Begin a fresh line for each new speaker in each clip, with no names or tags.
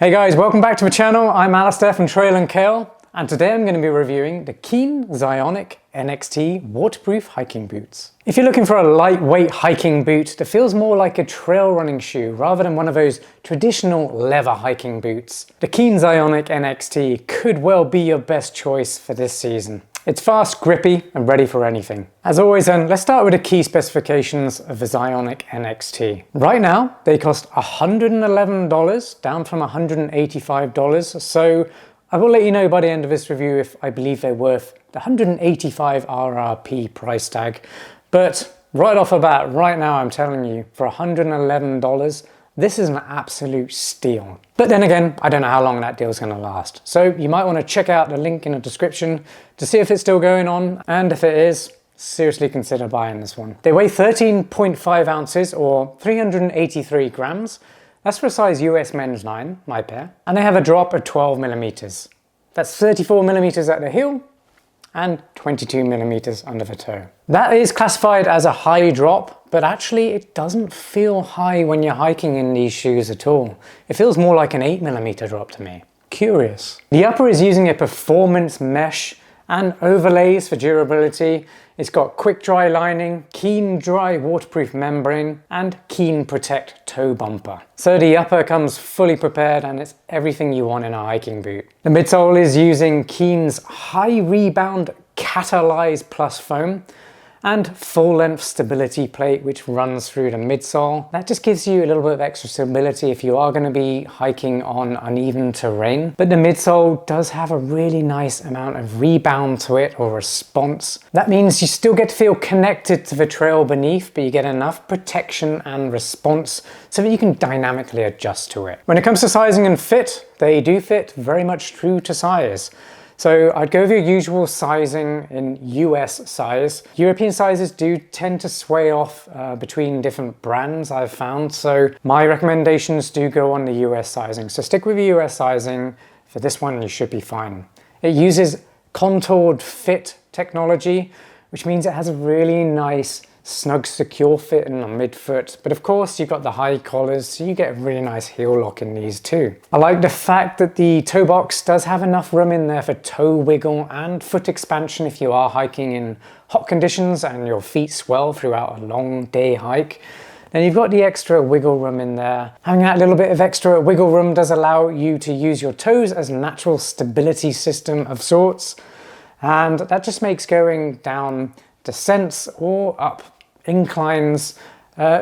Hey guys, welcome back to the channel. I'm Alistair from Trail and Kale, and today I'm going to be reviewing the Keen Zionic NXT waterproof hiking boots. If you're looking for a lightweight hiking boot that feels more like a trail running shoe rather than one of those traditional leather hiking boots, the Keen Zionic NXT could well be your best choice for this season. It's fast, grippy, and ready for anything. As always then, let's start with the key specifications of the Zionic NXT. Right now, they cost $111, down from $185, so I will let you know by the end of this review if I believe they're worth the $185 RRP price tag. But right off the bat, right now I'm telling you, for $111, this is an absolute steal. But then again, I don't know how long that deal's gonna last. So you might wanna check out the link in the description to see if it's still going on, and if it is, seriously consider buying this one. They weigh 13.5 ounces or 383 grams. That's for a size US men's 9, my pair. And they have a drop of 12 millimeters. That's 34 millimeters at the heel and 22 millimeters under the toe. That is classified as a high drop, but actually it doesn't feel high when you're hiking in these shoes at all. It feels more like an 8 millimeter drop to me. Curious. The upper is using a performance mesh and overlays for durability. It's got quick-dry lining, Keen.Dry waterproof membrane, and Keen Protect toe bumper. So the upper comes fully prepared and it's everything you want in a hiking boot. The midsole is using Keen's high rebound Katalyze Plus foam and full-length stability plate which runs through the midsole. That just gives you a little bit of extra stability if you are going to be hiking on uneven terrain. But the midsole does have a really nice amount of rebound to it, or response. That means you still get to feel connected to the trail beneath, but you get enough protection and response so that you can dynamically adjust to it. When it comes to sizing and fit, they do fit very much true to size. So I'd go with your usual sizing in US size. European sizes do tend to sway off between different brands, I've found. So my recommendations do go on the US sizing. So stick with the US sizing. For this one, you should be fine. It uses contoured fit technology, which means it has a really nice snug, secure fit in the midfoot. But of course, you've got the high collars, so you get a really nice heel lock in these too. I like the fact that the toe box does have enough room in there for toe wiggle and foot expansion if you are hiking in hot conditions and your feet swell throughout a long day hike. Then you've got the extra wiggle room in there. Having that little bit of extra wiggle room does allow you to use your toes as a natural stability system of sorts. And that just makes going down descents or up inclines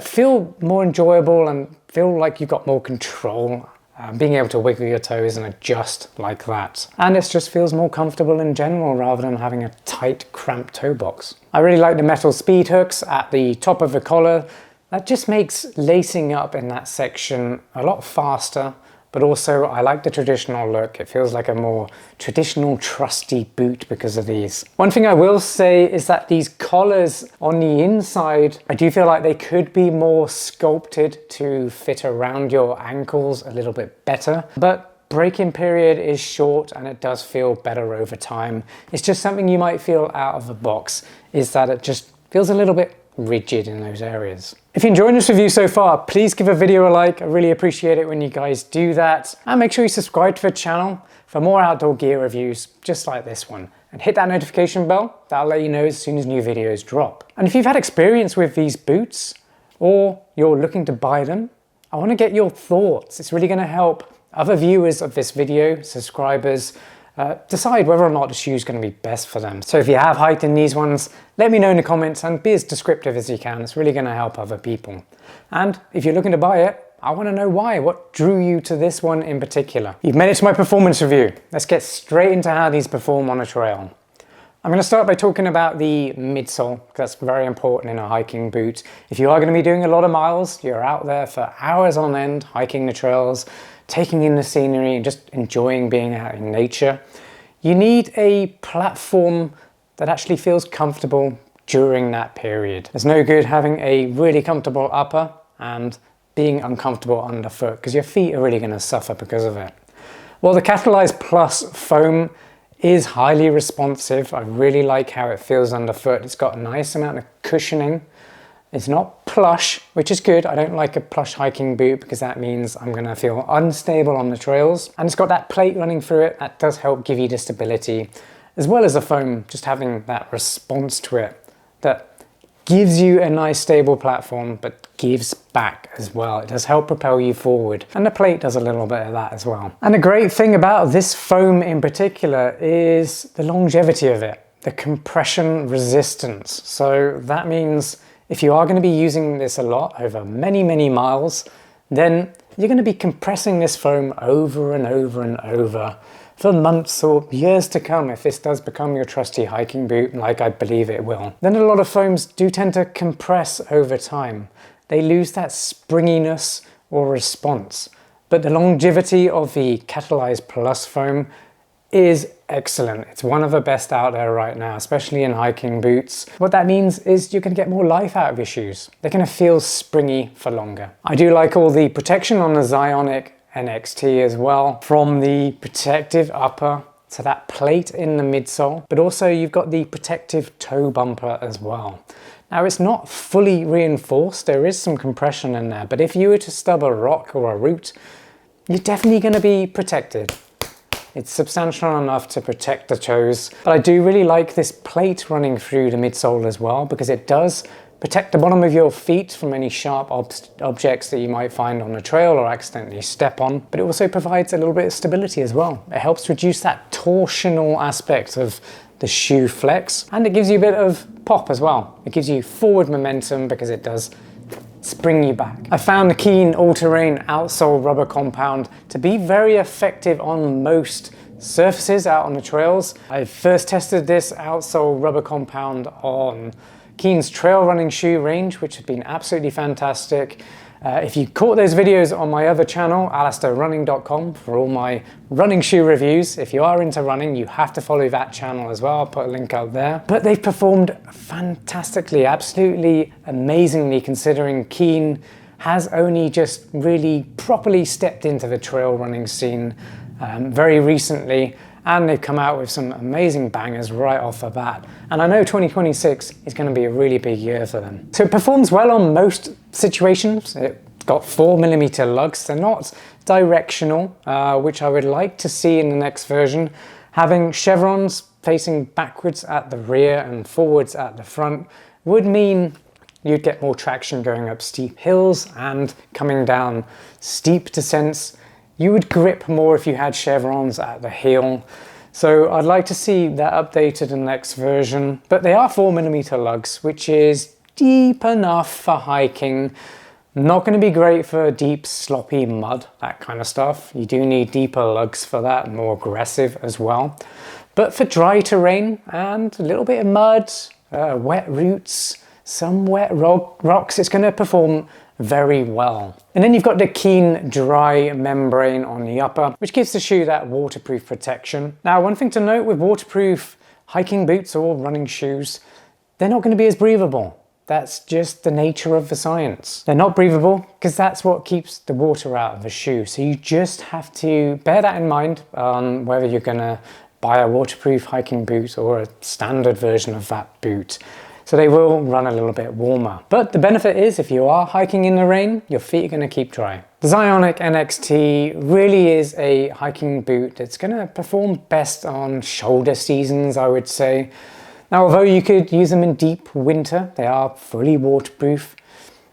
feel more enjoyable and feel like you've got more control, being able to wiggle your toes and adjust like that. And it just feels more comfortable in general rather than having a tight, cramped toe box. I really like the metal speed hooks at the top of the collar. That just makes lacing up in that section a lot faster. But also, I like the traditional look. It feels like a more traditional Trusty boot because of these. One thing I will say is that these collars on the inside, I do feel like they could be more sculpted to fit around your ankles a little bit better. But break-in period is short and it does feel better over time. It's just something you might feel out of the box, is that it just feels a little bit rigid in those areas. If you're enjoying this review so far, please give a video a like. I really appreciate it when you guys do that. And make sure you subscribe to the channel for more outdoor gear reviews just like this one. And hit that notification bell. That'll let you know as soon as new videos drop. And if you've had experience with these boots or you're looking to buy them, I want to get your thoughts. It's really going to help other viewers of this video, subscribers, decide whether or not the shoe is going to be best for them. So if you have hiked in these ones, let me know in the comments and be as descriptive as you can. It's really going to help other people. And if you're looking to buy it, I want to know why. What drew you to this one in particular? You've made it to my performance review. Let's get straight into how these perform on a trail. I'm going to start by talking about the midsole, because that's very important in a hiking boot. If you are going to be doing a lot of miles, you're out there for hours on end, hiking the trails, taking in the scenery and just enjoying being out in nature, you need a platform that actually feels comfortable during that period. There's no good having a really comfortable upper and being uncomfortable underfoot, because your feet are really going to suffer because of it. Well, the Katalyze Plus foam is highly responsive. I really like how it feels underfoot. It's got a nice amount of cushioning It's not plush, which is good. I don't like a plush hiking boot because that means I'm gonna feel unstable on the trails. And it's got that plate running through it. That does help give you the stability, as well as the foam, just having that response to it that gives you a nice stable platform, but gives back as well. It does help propel you forward. And the plate does a little bit of that as well. And the great thing about this foam in particular is the longevity of it, the compression resistance. So that means if you are going to be using this a lot over many, many miles, then you're going to be compressing this foam over and over and over for months or years to come if this does become your trusty hiking boot, like I believe it will. Then a lot of foams do tend to compress over time. They lose that springiness or response. But the longevity of the Katalyze Plus foam is excellent. It's one of the best out there right now, especially in hiking boots. What that means is you're going to get more life out of your shoes. They're going to feel springy for longer. I do like all the protection on the Zionic NXT as well, from the protective upper to that plate in the midsole, but also you've got the protective toe bumper as well. Now it's not fully reinforced, there is some compression in there, but if you were to stub a rock or a root, you're definitely going to be protected. It's substantial enough to protect the toes, but I do really like this plate running through the midsole as well, because it does protect the bottom of your feet from any sharp objects that you might find on the trail or accidentally step on, but it also provides a little bit of stability as well. It helps reduce that torsional aspect of the shoe flex, and it gives you a bit of pop as well. It gives you forward momentum because it does spring you back. I found the Keen all-terrain outsole rubber compound to be very effective on most surfaces out on the trails. I first tested this outsole rubber compound on Keen's trail running shoe range, which has been absolutely fantastic. If you caught those videos on my other channel, alistairrunning.com, for all my running shoe reviews. If you are into running, you have to follow that channel as well. I'll put a link out there. But they've performed fantastically, absolutely amazingly, considering Keen has only just really properly stepped into the trail running scene very recently. And they've come out with some amazing bangers right off the bat. And I know 2026 is going to be a really big year for them. So it performs well on most situations. It's got 4mm lugs. They're not directional, which I would like to see in the next version. Having chevrons facing backwards at the rear and forwards at the front would mean you'd get more traction going up steep hills and coming down steep descents. You would grip more if you had chevrons at the heel. So I'd like to see that updated in the next version. But they are 4mm lugs, which is deep enough for hiking. Not going to be great for deep, sloppy mud, that kind of stuff. You do need deeper lugs for that, more aggressive as well. But for dry terrain and a little bit of mud, wet roots, some wet rocks, it's going to perform very well. And then you've got the Keen.Dry membrane on the upper, which gives the shoe that waterproof protection. Now, one thing to note with waterproof hiking boots or running shoes, they're not going to be as breathable. That's just the nature of the science. They're not breathable because that's what keeps the water out of the shoe. So you just have to bear that in mind whether you're going to buy a waterproof hiking boot or a standard version of that boot. So they will run a little bit warmer. But the benefit is if you are hiking in the rain, your feet are going to keep dry. The Zionic NXT really is a hiking boot that's going to perform best on shoulder seasons, I would say. Now, although you could use them in deep winter, they are fully waterproof.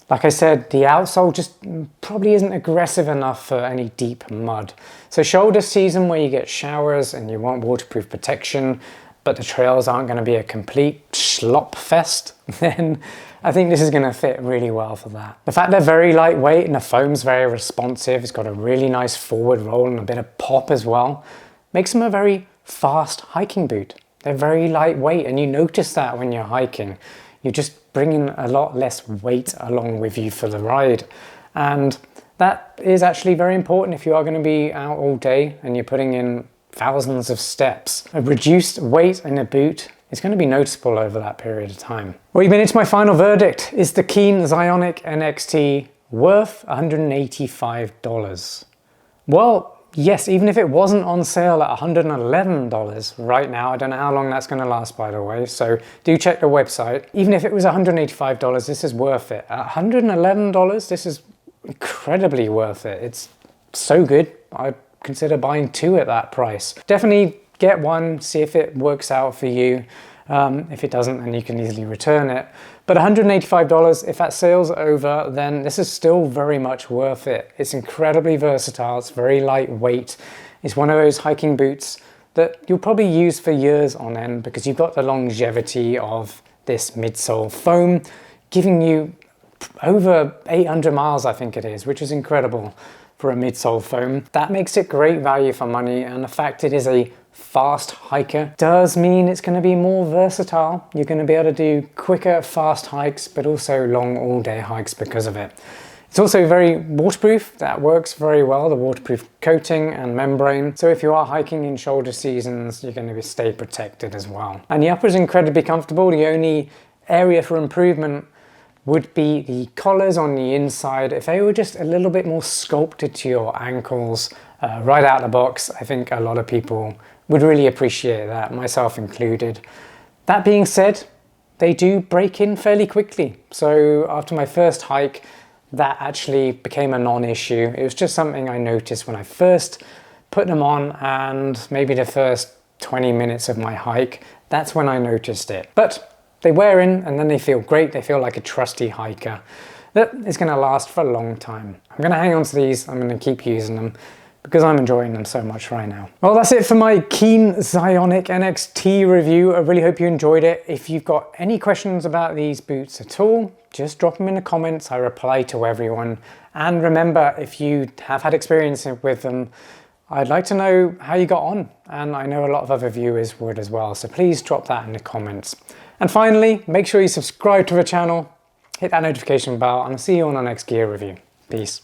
Like I said, the outsole just probably isn't aggressive enough for any deep mud. So shoulder season where you get showers and you want waterproof protection, but the trails aren't going to be a complete slop fest, then I think this is going to fit really well for that. The fact they're very lightweight and the foam's very responsive, it's got a really nice forward roll and a bit of pop as well, makes them a very fast hiking boot. They're very lightweight, and you notice that when you're hiking. You're just bringing a lot less weight along with you for the ride. And that is actually very important if you are going to be out all day and you're putting in thousands of steps. A reduced weight in a boot is going to be noticeable over that period of time. Well, you've been into my final verdict. Is the Keen Zionic NXT worth $185? Well, Yes, even if it wasn't on sale at $111 right now, I don't know how long that's going to last, by the way, so do check the website. Even if it was $185, this is worth it. At $111, this is incredibly worth it. It's so good, I'd consider buying two at that price. Definitely get one, see if it works out for you. If it doesn't, then you can easily return it. But $185, if that sale's over, then this is still very much worth it. It's incredibly versatile, it's very lightweight. It's one of those hiking boots that you'll probably use for years on end because you've got the longevity of this midsole foam, giving you over 800 miles, I think it is, which is incredible for a midsole foam. That makes it great value for money, and the fact it is a fast hiker does mean it's going to be more versatile. You're going to be able to do quicker, fast hikes, but also long all-day hikes because of it. It's also very waterproof. That works very well, the waterproof coating and membrane. So if you are hiking in shoulder seasons, you're going to stay protected as well. And the upper is incredibly comfortable. The only area for improvement would be the collars on the inside. If they were just a little bit more sculpted to your ankles right out of the box, I think a lot of people would really appreciate that, myself included. That being said, they do break in fairly quickly. So after my first hike, that actually became a non-issue. It was just something I noticed when I first put them on, and maybe the first 20 minutes of my hike, that's when I noticed it. But they wear in and then they feel great. They feel like a trusty hiker that is going to last for a long time. I'm going to hang on to these. I'm going to keep using them because I'm enjoying them so much right now. Well, that's it for my Keen Zionic NXT review. I really hope you enjoyed it. If you've got any questions about these boots at all, just drop them in the comments. I reply to everyone. And remember, if you have had experience with them, I'd like to know how you got on. And I know a lot of other viewers would as well. So please drop that in the comments. And finally, make sure you subscribe to the channel, hit that notification bell, and I'll see you on our next gear review. Peace.